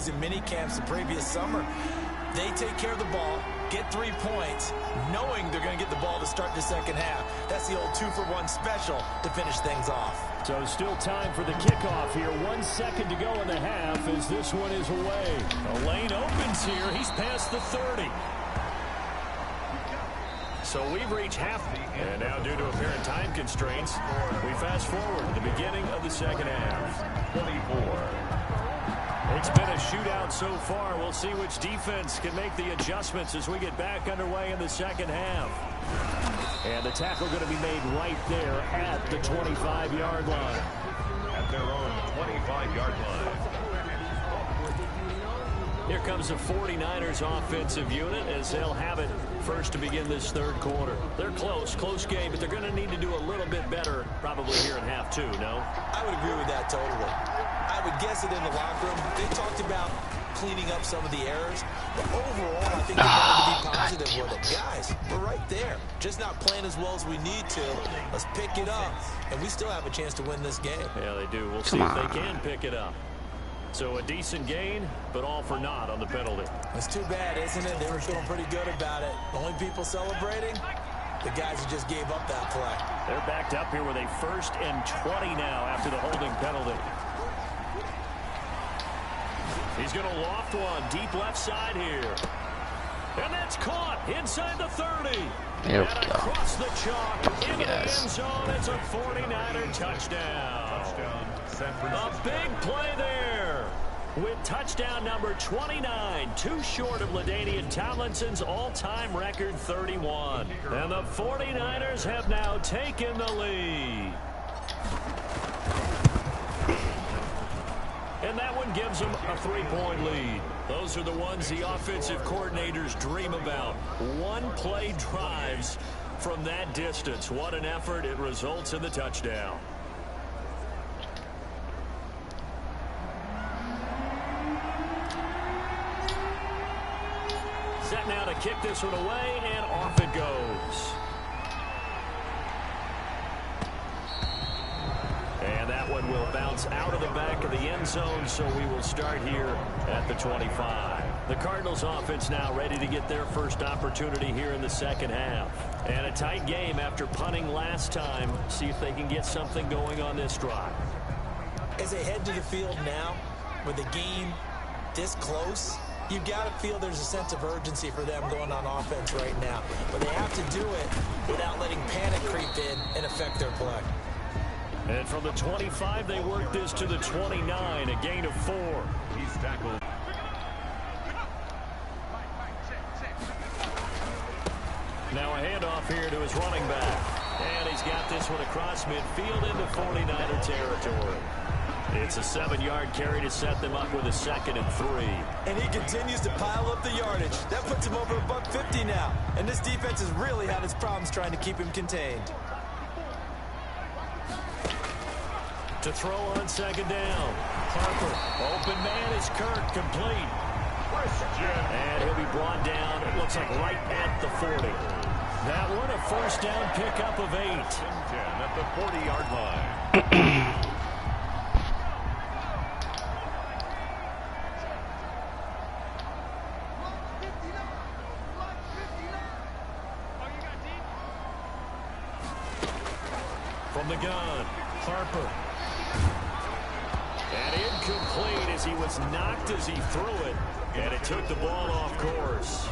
days in mini camps the previous summer. They take care of the ball, get 3 points, knowing they're going to get the ball to start the second half. That's the old 2-for-1 special to finish things off. So still time for the kickoff here. 1 second to go in the half as this one is away. The lane opens here. He's past the 30. So we've reached half. And now due to apparent time constraints, we fast forward to the beginning of the second half. 24. It's been a shootout so far. We'll see which defense can make the adjustments as we get back underway in the second half. And the tackle going to be made right there at the 25-yard line. At their own 25-yard line. Here comes the 49ers offensive unit as they'll have it first to begin this third quarter. They're close game, but they're going to need to do a little bit better probably here in half two, no? I would agree with that totally. I would guess it in the locker room. They talked about cleaning up some of the errors, but overall I think they wanted to be positive with it. Guys, we're right there. Just not playing as well as we need to. Let's pick it up, and we still have a chance to win this game. Yeah, they do. We'll see if they can pick it up. So a decent gain, but all for naught on the penalty. It's too bad, isn't it? They were feeling pretty good about it. The only people celebrating, the guys who just gave up that play. They're backed up here with a 1st and 20 now after the holding penalty. He's going to loft one deep left side here. And that's caught inside the 30. There we and go. Across the chalk into the end zone. It's a 49er touchdown. A big play there with touchdown number 29, too short of LaDainian Tomlinson's all-time record 31. And the 49ers have now taken the lead. And that one gives them a 3-point lead. Those are the ones the offensive coordinators dream about. One-play drives from that distance. What an effort. It results in the touchdown. Set now to kick this one away, and off it goes. And that one will bounce out of the back of the end zone, so we will start here at the 25. The Cardinals offense now ready to get their first opportunity here in the second half. And a tight game after punting last time. See if they can get something going on this drive. As they head to the field now, with the game this close, you've got to feel there's a sense of urgency for them going on offense right now. But they have to do it without letting panic creep in and affect their play. And from the 25, they work this to the 29, a gain of 4. He's tackled. Now a handoff here to his running back. And he's got this one across midfield into 49er territory. It's a 7-yard carry to set them up with a 2nd and 3. And he continues to pile up the yardage. That puts him over $150 now. And this defense has really had its problems trying to keep him contained. To throw on 2nd down. Harper. Open man is Kirk. Complete. And he'll be brought down, it looks like right at the 40. That one a 1st down pickup of 8. 10 at the 40-yard line. From the gun, Harper. And incomplete as he was knocked as he threw it. And it took the ball off course.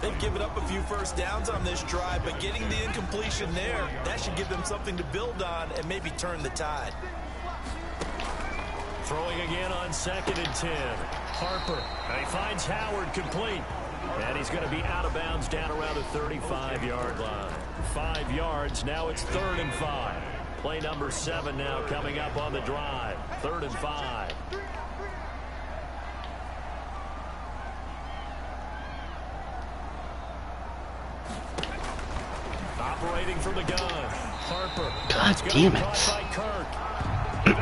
They've given up a few 1st downs on this drive, but getting the incompletion there, that should give them something to build on and maybe turn the tide. Throwing again on 2nd and 10. Harper. And he finds Howard complete. And he's going to be out of bounds down around the 35-yard line. 5 yards. Now it's 3rd and 5. Play number 7 now coming up on the drive. 3rd and 5. Operating from the gun. Harper. God damn it.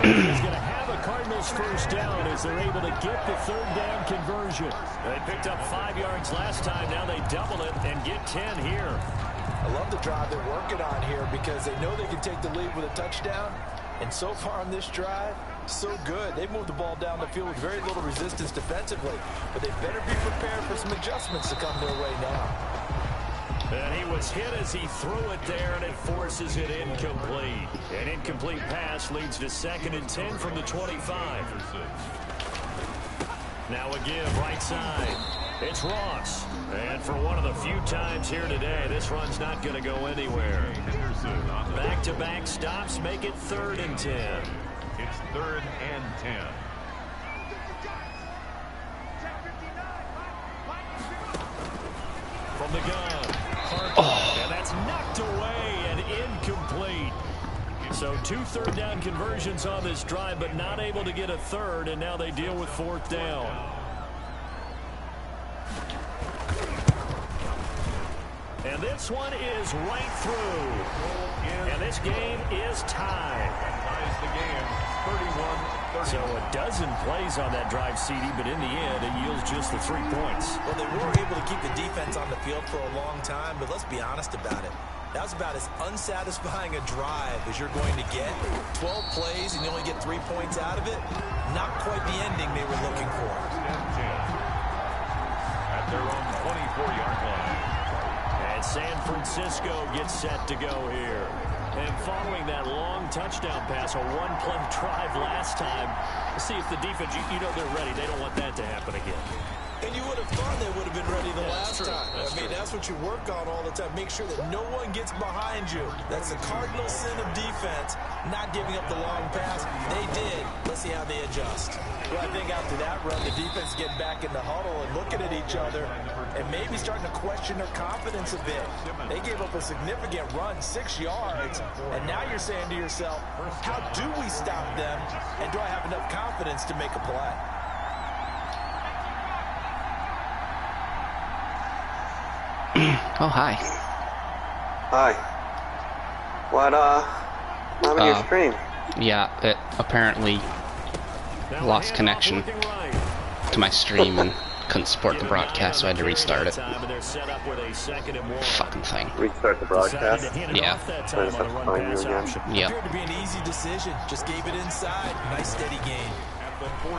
He's going to have a Cardinals 1st down as they're able to get the 3rd down conversion. They picked up 5 yards last time. Now they double it and get 10 here. I love the drive they're working on here because they know they can take the lead with a touchdown, And so far on this drive, so good. They moved the ball down the field with very little resistance defensively. But they better be prepared for some adjustments to come their way now. And he was hit as he threw it there, and it forces it incomplete. An incomplete pass leads to 2nd and 10 from the 25. Now a give right side. It's Ross. And for one of the few times here today, this run's not going to go anywhere. Back-to-back stops make it 3rd and 10. It's 3rd and 10. From the gun. And that's knocked away and incomplete. So 2 third down conversions on this drive, but not able to get a 3rd, and now they deal with 4th down. And this one is right through. And this game is tied. Ties the game, 31-30. So a dozen plays on that drive, CD, but in the end, it yields just the 3 points. Well, they were able to keep the defense on the field for a long time, but let's be honest about it. That was about as unsatisfying a drive as you're going to get. 12 plays and you only get 3 points out of it. Not quite the ending they were looking for. 10-10. At their own 24-yard line. And San Francisco gets set to go here. And following that long touchdown pass, a one-play drive last time, let's see if the defense, you know they're ready. They don't want that to happen again. And you would have thought they would have been ready the last time. I mean, that's what you work on all the time. Make sure that no one gets behind you. That's the cardinal sin of defense, not giving up the long pass. They did. Let's see how they adjust. Well, I think after that run, the defense getting back in the huddle and looking at each other and maybe starting to question their confidence a bit. They gave up a significant run, 6 yards, and now you're saying to yourself, how do we stop them, and do I have enough confidence to make a play? Oh, hi. Hi. What, happened to your stream? Yeah, it apparently lost connection to my stream and couldn't support the broadcast, so I had to restart it. Fucking thing. Restart the broadcast? Yeah. So I just have to find you again? Yep. Appeared to be an easy decision. Just gave it inside. Nice steady gain.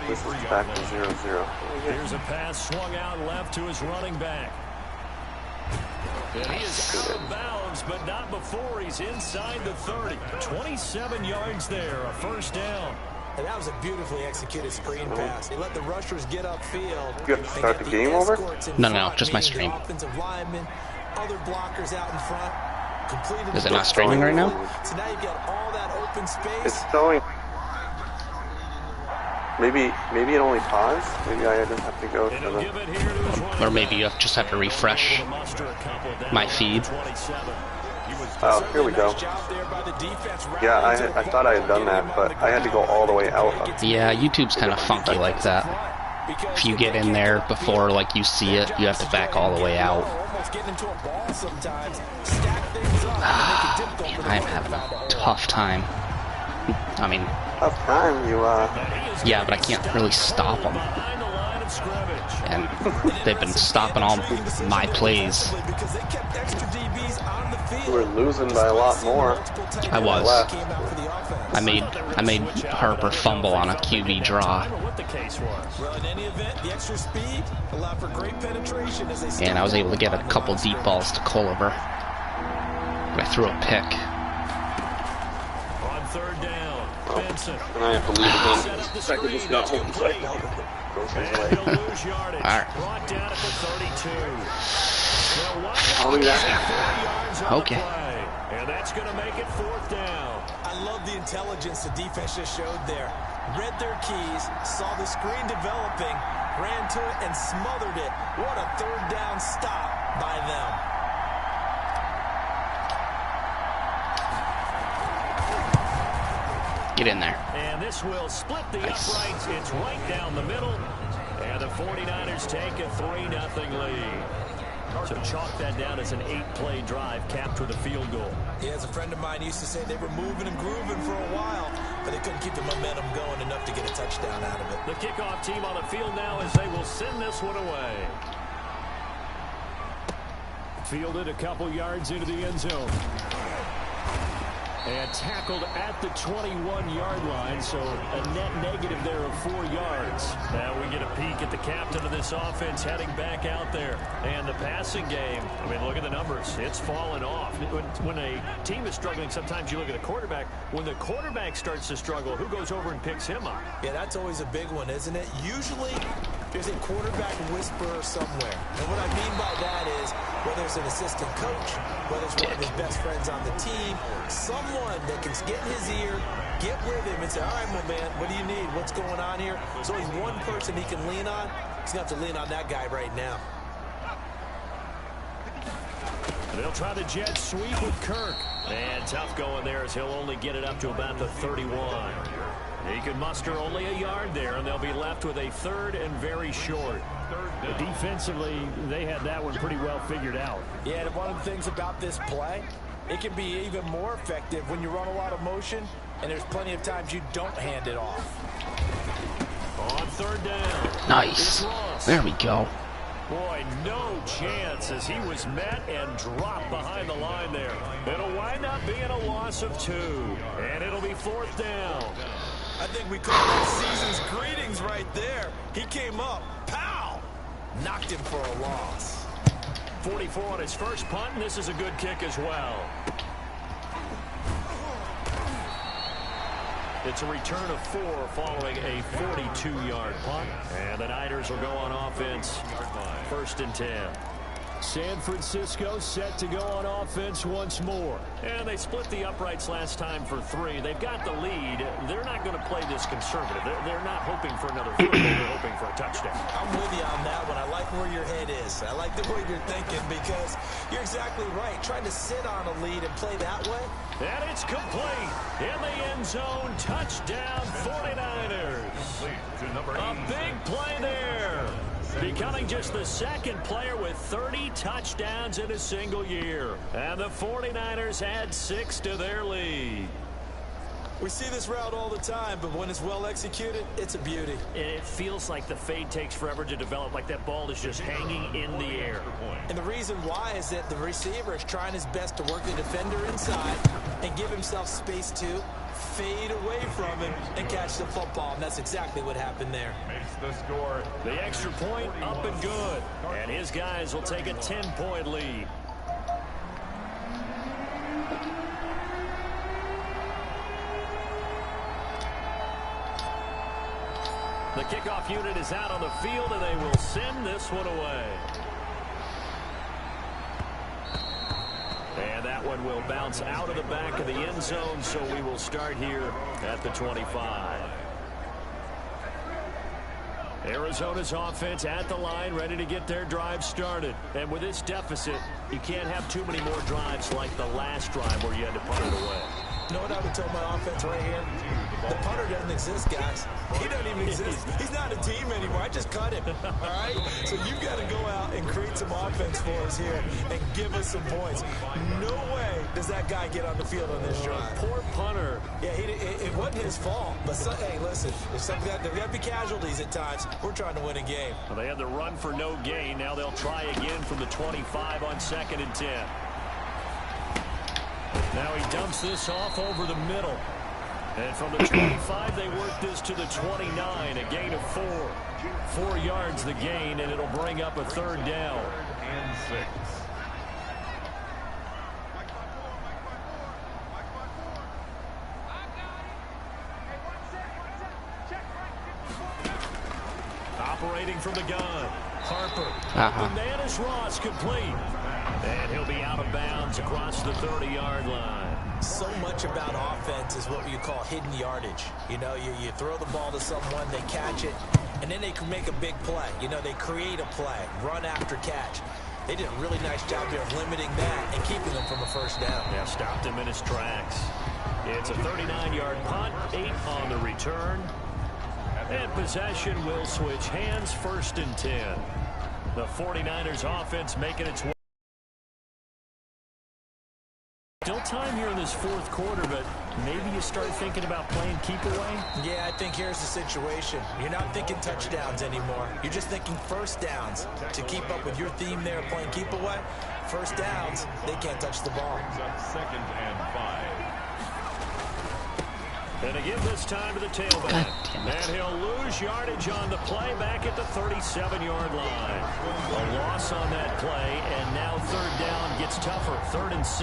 This is back to 0-0. Here's a pass swung out left to his running back. And he is out of bounds, but not before he's inside the 30. 27 yards there, a 1st down. And that was a beautifully executed screen pass. They let the rushers get upfield. You have to start the game over? No, just my stream. Offensive linemen, other blockers out in front. Completed. Is it not streaming right now? So now you've got all that open space. It's showing. Maybe it only paused. Maybe I just have to go to the... Or maybe you just have to refresh my feed. Oh, here we go. Yeah, I thought I had done that, but I had to go all the way out. Yeah, YouTube's kind of funky like that. If you get in there before, like, you see it, you have to back all the way out. Man, I'm having a tough time. I mean... Tough time, you, Yeah, but I can't really stop them. And they've been stopping all my plays. You were losing by a lot more. I was. I made Harper fumble on a QB draw. And I was able to get a couple deep balls to Culliver. But I threw a pick. On 3rd down. And I have to leave again. I could just not hold the site. Alright. I'll leave that. Okay. And that's going to make it 4th down. I love the intelligence the defense just showed there. Read their keys, saw the screen developing, ran to it and smothered it. What a 3rd down stop by them. Get in there. And this will split the uprights. It's right down the middle. And the 49ers take a 3-0 lead. So chalk that down as an 8-play drive, capped with a field goal. Yeah, as a friend of mine used to say, they were moving and grooving for a while, but they couldn't keep the momentum going enough to get a touchdown out of it. The kickoff team on the field now as they will send this one away. Fielded a couple yards into the end zone. And tackled at the 21-yard line, so a net negative there of 4 yards. Now we get a peek at the captain of this offense heading back out there. And the passing game, I mean, look at the numbers. It's fallen off. When a team is struggling, sometimes you look at the quarterback. When the quarterback starts to struggle, who goes over and picks him up? Yeah, that's always a big one, isn't it? Usually, there's a quarterback whisperer somewhere. And what I mean by that is, whether it's an assistant coach, whether it's one of his best friends on the team, someone that can get in his ear, get with him and say, all right, my man, what do you need? What's going on here? So he's one person he can lean on. He's going to have to lean on that guy right now. They'll try the jet sweep with Kirk. And tough going there as he'll only get it up to about the 31. He can muster only a yard there, and they'll be left with a 3rd and very short. Defensively, they had that one pretty well figured out. Yeah, and one of the things about this play, it can be even more effective when you run a lot of motion, and there's plenty of times you don't hand it off. On 3rd down. Nice. There we go. Boy, no chance as he was met and dropped behind the line there. It'll wind up being a loss of 2, and it'll be 4th down. I think we call that season's greetings right there. He came up, pow, knocked him for a loss. 44 on his first punt, and this is a good kick as well. It's a return of 4 following a 42-yard punt. And the Niners will go on offense, 1st and 10. San Francisco set to go on offense once more. And they split the uprights last time for 3. They've got the lead. They're not going to play this conservative. They're not hoping for another field goal. They're hoping for a touchdown. I'm with you on that one. I like where your head is. I like the way you're thinking because you're exactly right. Trying to sit on a lead and play that way. And it's complete. In the end zone, touchdown 49ers. A big play there. Becoming just the 2nd player with 30 touchdowns in a single year. And the 49ers add 6 to their lead. We see this route all the time, but when it's well executed, it's a beauty. It feels like the fade takes forever to develop, like that ball is just hanging in the air. And the reason why is that the receiver is trying his best to work the defender inside and give himself space to fade away from him and catch the football. And that's exactly what happened there. Makes the score. The extra point up and good. And his guys will take a 10-point lead. The kickoff unit is out on the field, and they will send this one away. And that one will bounce out of the back of the end zone, so we will start here at the 25. Arizona's offense at the line, ready to get their drive started. And with this deficit, you can't have too many more drives like the last drive where you had to punt it away. You know what I would tell my offense right here? The punter doesn't exist, guys. He doesn't even exist. He's not a team anymore. I just cut him. All right? So you've got to go out and create some offense for us here and give us some points. No way does that guy get on the field on this drive. Poor punter. Yeah, it wasn't his fault. But, hey, listen, there's got to be casualties at times. We're trying to win a game. Well, they had the run for no gain. Now they'll try again from the 25 on 2nd and 10. Now he dumps this off over the middle. And from the 25, they work this to the 29, a gain of 4. 4 yards the gain, and it'll bring up a 3rd down. And 6. Operating from the gun. Harper. Bananas Ross complete. And he'll be out of bounds across the 30-yard line. So much about offense is what you call hidden yardage. You know, you throw the ball to someone, they catch it, and then they can make a big play. You know, they create a play, run after catch. They did a really nice job there of limiting that and keeping them from a 1st down. Yeah, stopped him in his tracks. It's a 39-yard punt, 8 on the return. And possession will switch hands, 1st and 10. The 49ers offense making its way. Still time here in this 4th quarter, but maybe you start thinking about playing keep away? Yeah, I think here's the situation. You're not thinking touchdowns anymore. You're just thinking 1st downs. To keep up with your theme there, playing keep away, 1st downs, they can't touch the ball. 2nd and 5. And to give this time to the tailback. And he'll lose yardage on the play back at the 37-yard line. A loss on that play, and now third down gets tougher. 3rd and 6.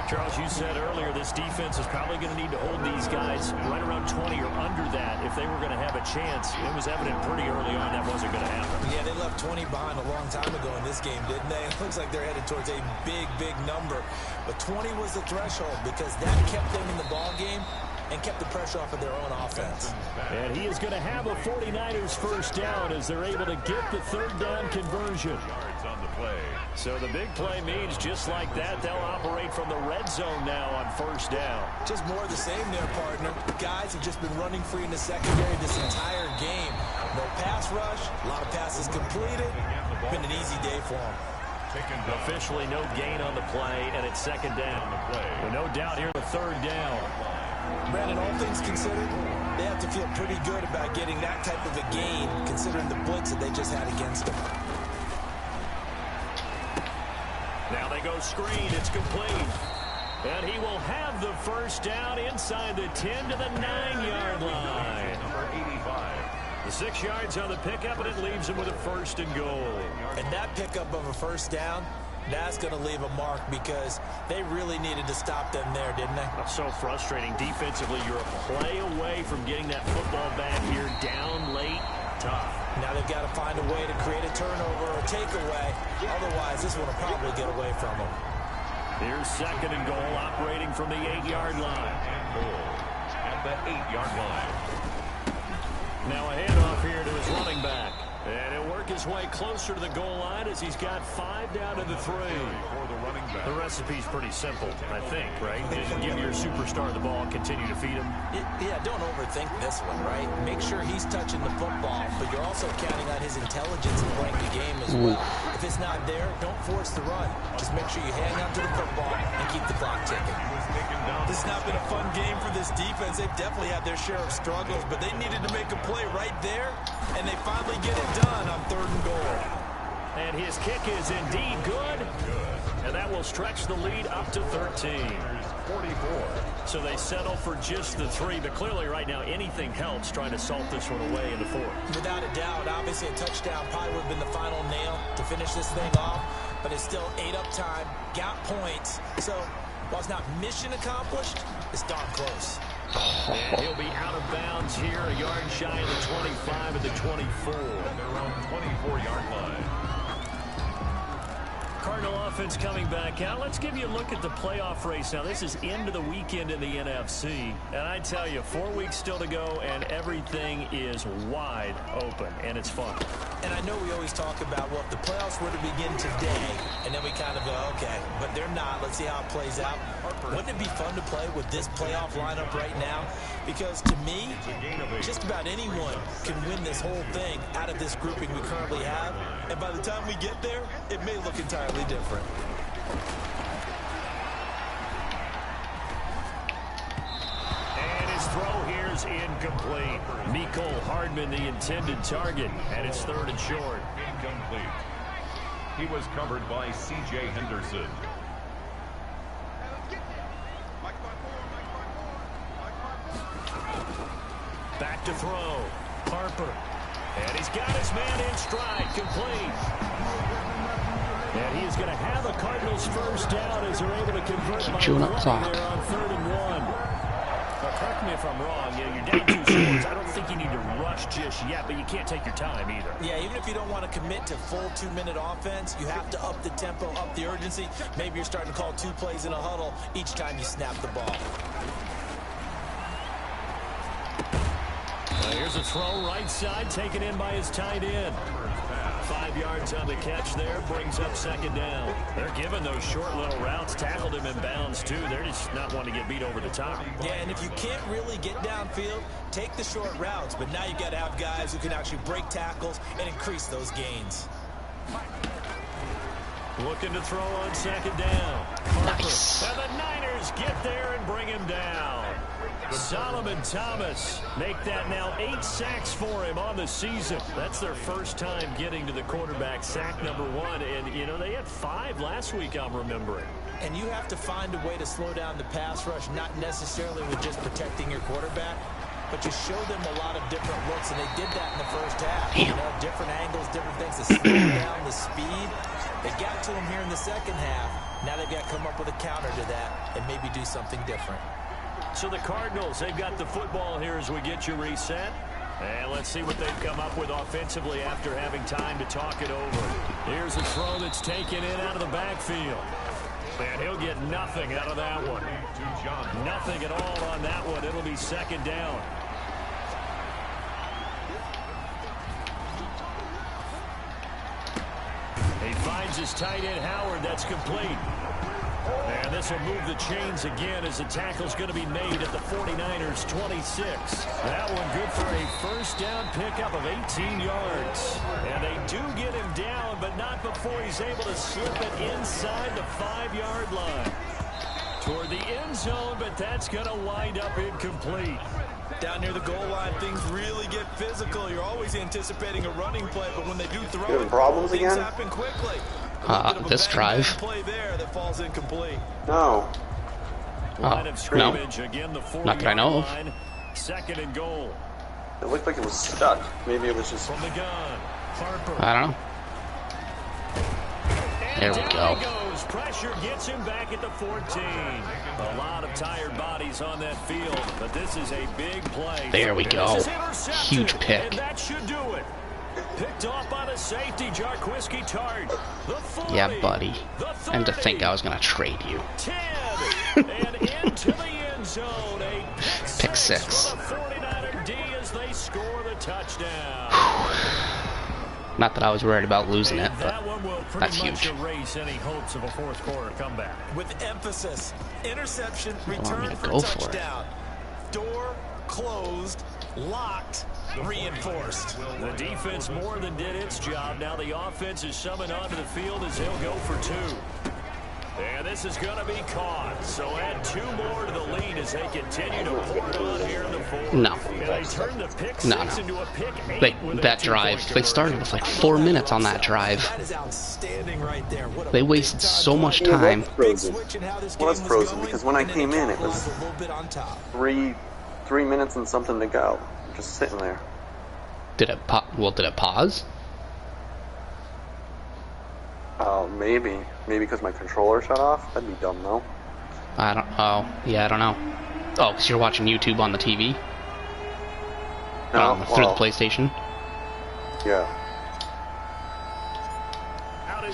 Charles, you said earlier this defense is probably going to need to hold these guys right around 20 or under that if they were going to have a chance. It was evident pretty early on that wasn't going to happen. Yeah, they left 20 behind a long time ago in this game, didn't they? It looks like they're headed towards a big, big number. But 20 was the threshold because that kept them in the ball game and kept the pressure off of their own offense. And he is going to have a 49ers first down as they're able to get the third down conversion. On the play. So the big play means just like that, they'll operate from the red zone now on first down. Just more of the same there, partner. Guys have just been running free in the secondary this entire game. No pass rush, a lot of passes completed. Been an easy day for them. Officially no gain on the play, and it's second down. Well, no doubt here the third down. Brandon, all things considered, they have to feel pretty good about getting that type of a gain considering the blitz that they just had against them. Now they go screen. It's complete. And he will have the first down inside the 10 to the 9-yard line. Number 85. The 6 yards on the pickup, and it leaves him with a 1st and goal. And that pickup of a first down, that's going to leave a mark because they really needed to stop them there, didn't they? That's so frustrating. Defensively, you're a play away from getting that football back here down late. Tough. Now they've got to find a way to create a turnover or a takeaway. Otherwise, this one will probably get away from them. Here's 2nd and goal, operating from the 8-yard line. At the 8-yard line. Now a handoff here to his running back. And he'll work his way closer to the goal line as he's got 5 down to the 3. The recipe's pretty simple, I think, right? Just give your superstar the ball and continue to feed him. Yeah, don't overthink this one, right? Make sure he's touching the football, but you're also counting on his intelligence in playing the game as well. If it's not there, don't force the run. Just make sure you hang on to the football and keep the clock ticking. This has not been a fun game for this defense. They've definitely had their share of struggles, but they needed to make a play right there, and they finally get it done on 3rd and goal. And his kick is indeed good. And that will stretch the lead up to 13. 44. So they settle for just the 3, but clearly right now anything helps trying to salt this one away in the 4th. Without a doubt, obviously a touchdown probably would have been the final nail to finish this thing off, but it's still ate up time, got points. So while it's not mission accomplished, it's darn close. And he'll be out of bounds here, a yard shy of the 25 at the 24. They're on the 24-yard line. Cardinal offense coming back out. Let's give you a look at the playoff race. Now, this is into the weekend in the NFC. And I tell you, 4 weeks still to go, and everything is wide open, and it's fun. And I know we always talk about, well, if the playoffs were to begin today, and then we kind of go, okay, but they're not. Let's see how it plays out. Wouldn't it be fun to play with this playoff lineup right now? Because to me, just about anyone can win this whole thing out of this grouping we currently have. And by the time we get there, it may look entirely different. And his throw here is incomplete. Mecole Hardman, the intended target, and it's 3rd and short. Incomplete. He was covered by C.J. Henderson. Back to throw. Harper. And he's got his man in stride. Complete. And he is going to have a Cardinals first down as they're able to convert by Chewing up clock. there on 3rd and 1. Now, correct me if I'm wrong. You're down 2 scores. I don't think you need to rush just yet, but you can't take your time either. Yeah, even if you don't want to commit to full 2-minute offense, you have to up the tempo, up the urgency. Maybe you're starting to call 2 plays in a huddle each time you snap the ball. Here's a throw right side, taken in by his tight end. 5 yards on the catch there, brings up 2nd down. They're giving those short little routes, tackled him in bounds too. They're just not wanting to get beat over the top. Yeah, and if you can't really get downfield, take the short routes. But now you've got to have guys who can actually break tackles and increase those gains. Looking to throw on 2nd down. Nice. And the Niners get there and bring him down. Solomon Thomas make that now 8 sacks for him on the season. That's their first time getting to the quarterback sack number 1. And, you know, they had 5 last week, I'm remembering. And you have to find a way to slow down the pass rush, not necessarily with just protecting your quarterback, but you show them a lot of different looks, and they did that in the first half. You know, different angles, different things to slow down the speed. They got to him here in the second half. Now they've got to come up with a counter to that and maybe do something different. So the Cardinals, they've got the football here as we get you reset. And let's see what they've come up with offensively after having time to talk it over. Here's a throw that's taken in out of the backfield. And he'll get nothing out of that one. Nothing at all on that one. It'll be second down. He finds his tight end, Howard. That's complete. And this will move the chains again as the tackle's going to be made at the 49ers' 26. That one good for a first down pickup of 18 yards. And they do get him down, but not before he's able to slip it inside the 5-yard line. Toward the end zone, but that's going to wind up incomplete. Down near the goal line, things really get physical. You're always anticipating a running play, but when they do throw it, problems things again? happen quickly. This drive. Play there that falls incomplete. No. Line of scrimmage, again, the 40-yard Not that I know of. line. Second and goal. It looked like it was stuck. Maybe it was just... From the gun, Harper. I don't know. There we go. He goes. Pressure gets him back at the 14. A lot of tired bodies on that field, but this is a big play. There we go. Huge pick. And that should do it. Picked off by the safety, Jarquiski Tart. Yeah, buddy. And to think I was going to trade you. 10. And into the end zone. A Pick 6. for the 49er D as they score the touchdown. Not that I was worried about losing it, but that one will pretty that's much huge. erase any hopes of a fourth quarter comeback. With emphasis, interception, want me return to for go for it. touchdown. Door closed, locked, reinforced. The defense more than did its job. Now the offense is summoned onto the field as they'll go for 2. And this is going to be caught. So add 2 more to the lead as they continue to pour it on here in the 4th. No. And they turn the pick 6 No. into a pick 8 with That a drive, 2-point they started with like 4 minutes on that drive. That is outstanding right there. What a They wasted so much time. big switch in how this game Well, it's was frozen going, because when I and then came they in, it was capitalized a little bit on top. 3 minutes and something to go. Just sitting there. Did it pause? Maybe. Maybe because my controller shut off? That'd be dumb, though. I don't know. Oh, because you're watching YouTube on the TV? No, Through the PlayStation? Yeah.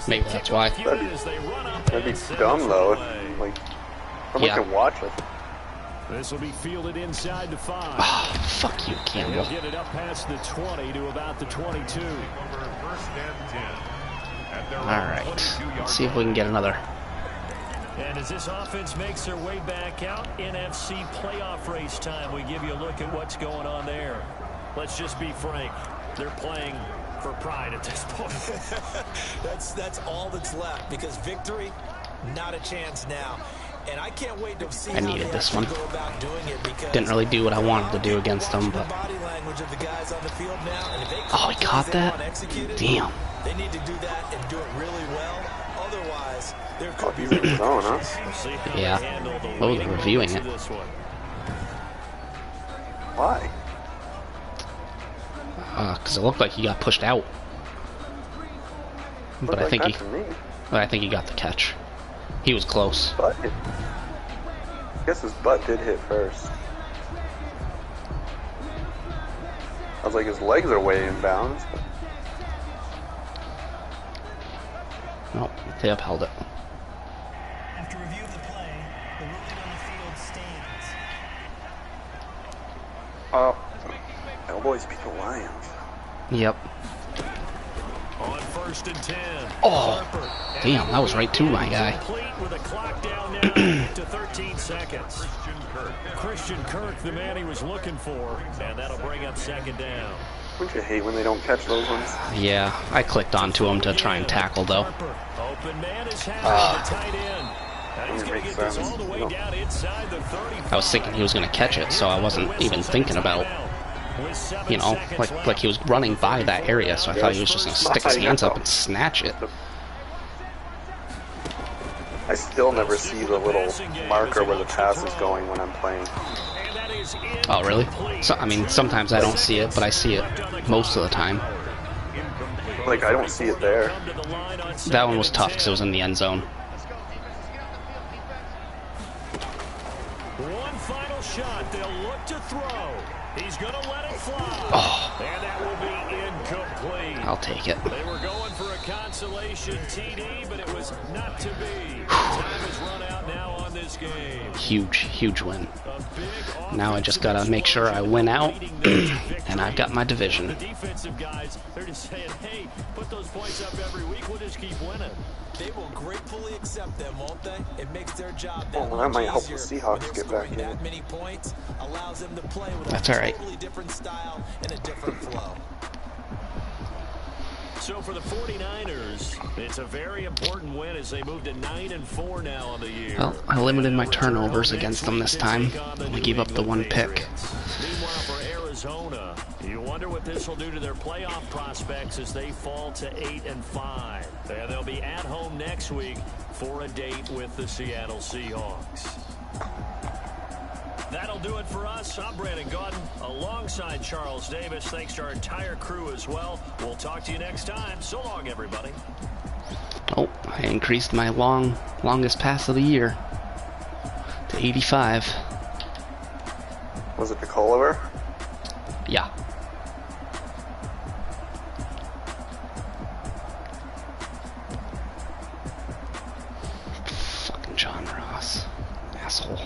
Maybe that's why. That'd be dumb, though. Like, someone Yeah. can watch it. This will be fielded inside the 5. Oh, fuck you, Campbell. He'll get it up past the 20 to about the 22. Alright. Let's see if we can get another. And as this offense makes their way back out, NFC playoff race time, we give you a look at what's going on there. Let's just be frank. They're playing for pride at this point. That's all that's left, because victory, not a chance now. And I can't wait to see I needed how this one. go about doing it, because Didn't really do what I wanted to do against them, but... body language of the guys on the field now, and if they Oh, he caught that? Damn. They need to do that and do it really well. Otherwise, there could be He's in his own, huh? We'll see how Yeah. they handle the Oh, leading they're reviewing moments it. of this one. Why? Because it looked like he got pushed out. But Looked I like think that to me. I think he got the catch. He was close. But I guess his butt did hit first. I was like, his legs are way in bounds. But Nope, they upheld it. After review of the play, the ruling on the field stands. Cowboys beat the Lions. Yep. On 1st and 10. Oh, Harper. damn, that was right to my guy. Complete with a clock down now to 13 seconds. Christian Kirk, the man he was looking for, and that'll bring up second down. Wouldn't you hate when they don't catch those ones? Yeah, I clicked onto him to try and tackle, though. Harper. Open man is Howard, the tight end. And he's going to get this all the way down inside the 35. I was thinking he was going to catch it, so I wasn't even thinking about, you know, like he was running by that area, so I thought he was just going to stick his hands up and snatch it. I still never see the little marker where the pass is going when I'm playing. Oh, really? So, I mean, sometimes I don't see it, but I see it most of the time. Like, I don't see it there. That one was tough because it was in the end zone. One final shot. They'll look to throw. He's going to let it fly. Oh. And that will be incomplete. I'll take it. They were going for a consolation TD, but it was not to be. Time has run out now on this game. Huge win. Now I just gotta make sure I win out, and I've got my division. The defensive guys, they're just saying, hey, put those points up every week, we'll just keep winning. They will gratefully accept them, won't they? It makes their job that Well, that might help the easier Seahawks when get they're back scoring in. that many points, allows them to play with That's a all right. totally different style and a different flow. So for the 49ers, it's a very important win as they move to 9-4 now on the year. Well, I limited my turnovers against them this time. Only gave up the one pick. Meanwhile, for Arizona, you wonder what this will do to their playoff prospects as they fall to 8-5. And they'll be at home next week for a date with the Seattle Seahawks. That'll do it for us. I'm Brandon Gaudin alongside Charles Davis. Thanks to our entire crew as well. We'll talk to you next time. So long, everybody. Oh, I increased my longest pass of the year to 85. Was it the Culliver? Yeah. Fucking John Ross. Asshole.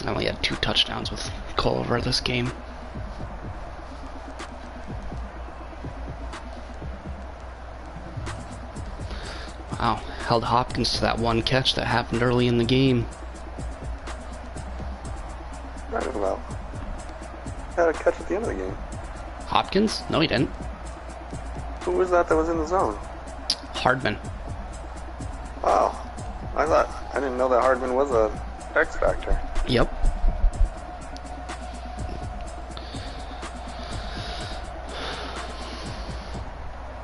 I only had 2 touchdowns with Culliver this game. Wow, held Hopkins to that one catch that happened early in the game. Right about. Had a catch at the end of the game. Hopkins? No, he didn't. Who was that was in the zone? Hardman. Wow. I didn't know that Hardman was a X factor. Yep.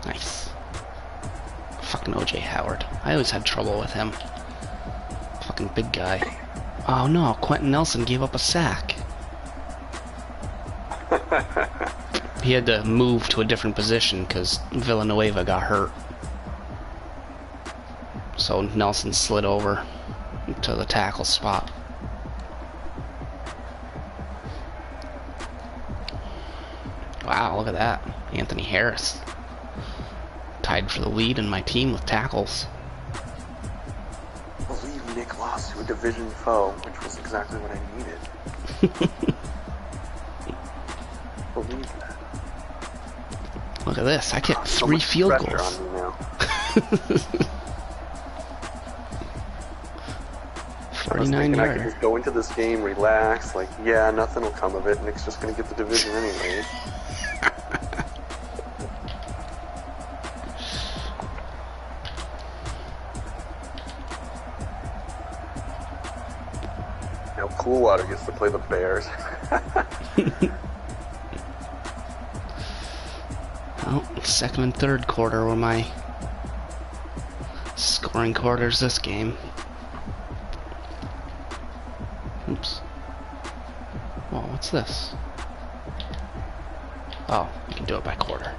Nice. Fucking OJ Howard. I always had trouble with him. Fucking big guy. Oh no, Quentin Nelson gave up a sack. He had to move to a different position because Villanueva got hurt. So Nelson slid over to the tackle spot. Wow, look at that. Anthony Harris. Tied for the lead in my team with tackles. I believe Nick lost to a division foe, which was exactly what I needed. Believe that. Look at this. I kicked So 3 much field pressure goals. on me now. 49 I could yards. just go into this game, relax, like, yeah, nothing will come of it. Nick's just going to get the division anyway. Now Coolwater gets to play the Bears. Well, second and third quarter were my scoring quarters this game. Oops. Well, what's this? Oh, you can do it by quarter.